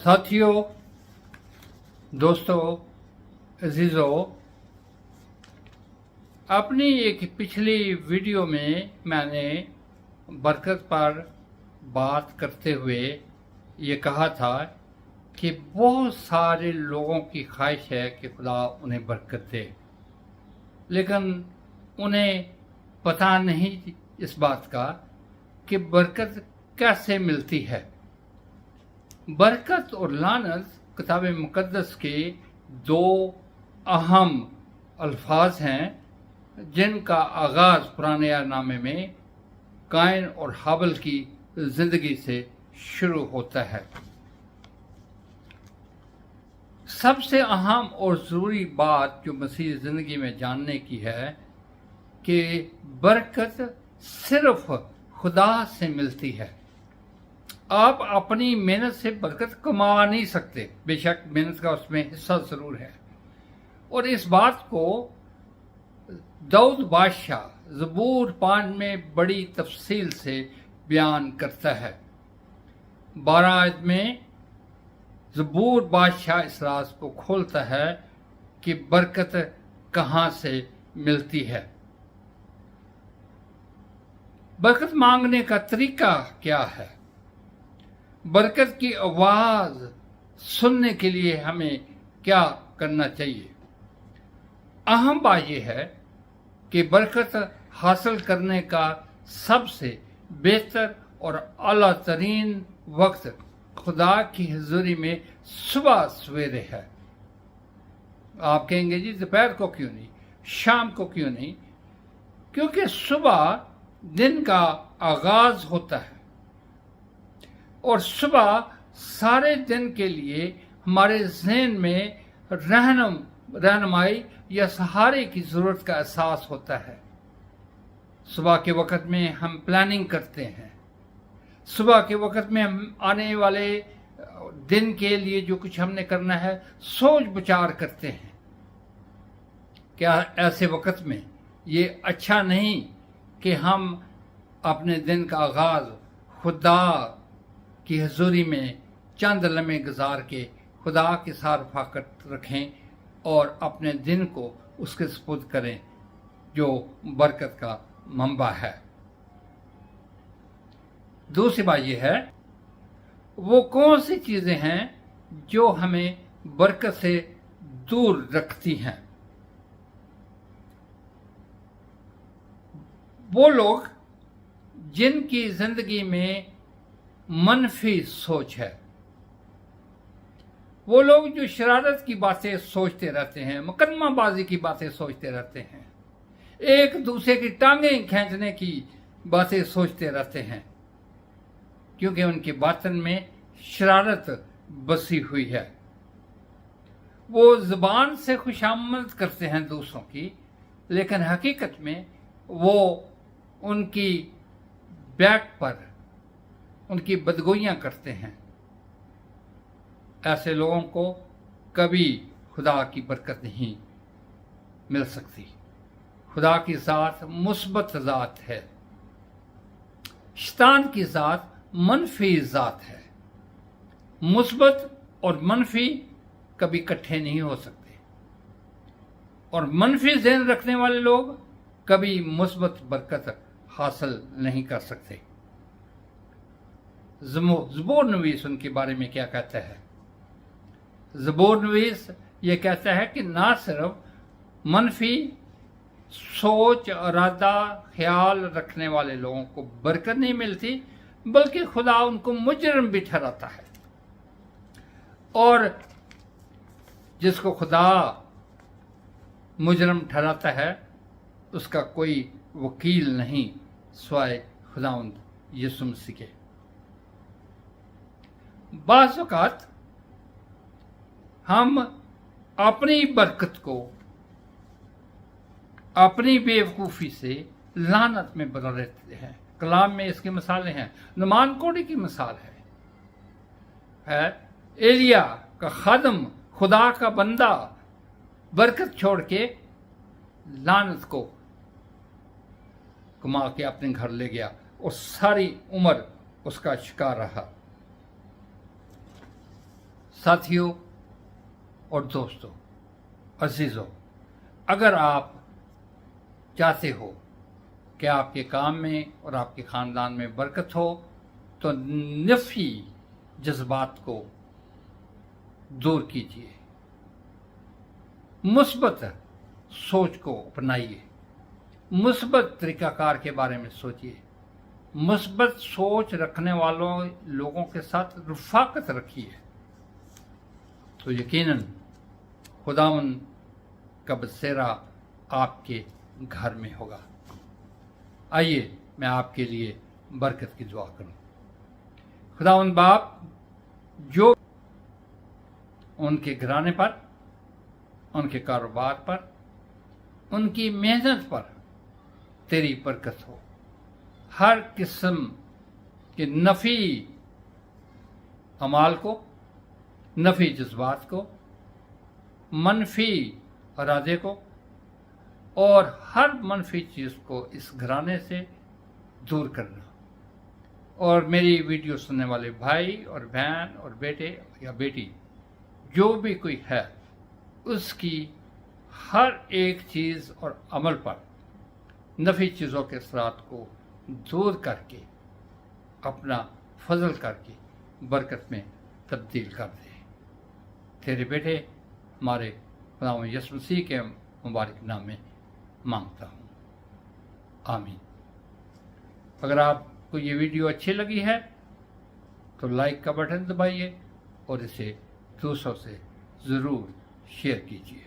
साथियों, दोस्तों, अजीज़ों, अपनी एक पिछली वीडियो में मैंने बरकत पर बात करते हुए ये कहा था कि बहुत सारे लोगों की ख्वाहिश है कि खुदा उन्हें बरकत दे, लेकिन उन्हें पता नहीं इस बात का कि बरकत कैसे मिलती है। बरकत और लानत किताब मुकद्दस के दो अहम अल्फाज हैं जिनका आगाज़ पुराने यारनामे में कायन और हाबिल की ज़िंदगी से शुरू होता है। सबसे अहम और ज़रूरी बात जो मसीह ज़िंदगी में जानने की है कि बरकत सिर्फ खुदा से मिलती है। आप अपनी मेहनत से बरकत कमा नहीं सकते, बेशक मेहनत का उसमें हिस्सा ज़रूर है। और इस बात को दाऊद बादशाह ज़बूर 5 में बड़ी तफसील से बयान करता है। 12 आयत में ज़बूर बादशाह इस राज को खोलता है कि बरकत कहाँ से मिलती है। बरकत मांगने का तरीका क्या है? बरकत की आवाज़ सुनने के लिए हमें क्या करना चाहिए? अहम बात यह है कि बरकत हासिल करने का सबसे बेहतर और आला तरीन वक्त खुदा की हुजूरी में सुबह सवेरे है। आप कहेंगे जी दोपहर को क्यों नहीं, शाम को क्यों नहीं? क्योंकि सुबह दिन का आगाज होता है और सुबह सारे दिन के लिए हमारे ज़हन में रहनुमाई या सहारे की ज़रूरत का एहसास होता है। सुबह के वक़्त में हम प्लानिंग करते हैं, सुबह के वक़्त में हम आने वाले दिन के लिए जो कुछ हमने करना है सोच विचार करते हैं। क्या ऐसे वक़्त में ये अच्छा नहीं कि हम अपने दिन का आगाज़ खुदा की हजूरी में चंद लम्हे गुजार के खुदा की सारफाकत रखें और अपने दिन को उसके सुपुर्द करें जो बरकत का मंबा है। दूसरी बात यह है, वो कौन सी चीज़ें हैं जो हमें बरकत से दूर रखती हैं? वो लोग जिनकी ज़िंदगी में मनफी सोच है, वो लोग जो शरारत की बातें सोचते रहते हैं, मुकदमाबाजी की बातें सोचते रहते हैं, एक दूसरे की टांगें खींचने की बातें सोचते रहते हैं, क्योंकि उनकी बातन में शरारत बसी हुई है। वो ज़ुबान से खुशामद करते हैं दूसरों की, लेकिन हकीकत में वो उनकी बैक पर उनकी बदगोइयां करते हैं। ऐसे लोगों को कभी खुदा की बरकत नहीं मिल सकती। खुदा की ज़ात मुस्बत ज़ात है, शैतान की ज़ात मनफी ज़ात है। मुस्बत और मनफी कभी इकट्ठे नहीं हो सकते, और मनफी ज़हन रखने वाले लोग कभी मुस्बत बरकत हासिल नहीं कर सकते। ज़बूर नवीस उनके बारे में क्या कहता है? ज़बूर नवीस ये कहता है कि ना सिर्फ मनफी सोच, इरादा, ख्याल रखने वाले लोगों को बरकत नहीं मिलती, बल्कि खुदा उनको मुजरिम भी ठहराता है। और जिसको खुदा मुजरिम ठहराता है उसका कोई वकील नहीं सिवाय खुदावंद यीशु मसीह के। बाज़ औक़ात हम अपनी बरकत को अपनी बेवकूफ़ी से लानत में बदल देते हैं। कलाम में इसकी मिसालें हैं। नुमान कोड़ी की मिसाल है एलिया का खादम, खुदा का बंदा बरकत छोड़ के लानत को कमा के अपने घर ले गया और सारी उम्र उसका शिकार रहा। साथियों और दोस्तों, अजीज़ों, अगर आप चाहते हो कि आपके काम में और आपके ख़ानदान में बरकत हो तो नफ़ी जज्बात को दूर कीजिए, मुस्बत सोच को अपनाइए, मुस्बत तरीक़ाकार के बारे में सोचिए, मुस्बत सोच रखने वालों लोगों के साथ रफ़ाक़त रखिए, तो यकीनन खुदावंद का बसेरा आपके घर में होगा। आइए मैं आपके लिए बरकत की दुआ करूं। खुदावंद बाप, जो उनके घराने पर, उनके कारोबार पर, उनकी मेहनत पर तेरी बरकत हो, हर किस्म के नफ़ी अमाल को, नफ़ी जज्बात को, मनफी इरादे को और हर मनफी चीज़ को इस घराने से दूर करना, और मेरी वीडियो सुनने वाले भाई और बहन और बेटे या बेटी जो भी कोई है, उसकी हर एक चीज़ और अमल पर नफ़ी चीज़ों के असरात को दूर करके अपना फजल करके बरकत में तब्दील कर दे। तेरे बेटे हमारे खुदावंद यीशु मसीह के मुबारक नाम में मांगता हूँ, आमीन। अगर आपको ये वीडियो अच्छी लगी है तो लाइक का बटन दबाइए और इसे दूसरों से ज़रूर शेयर कीजिए।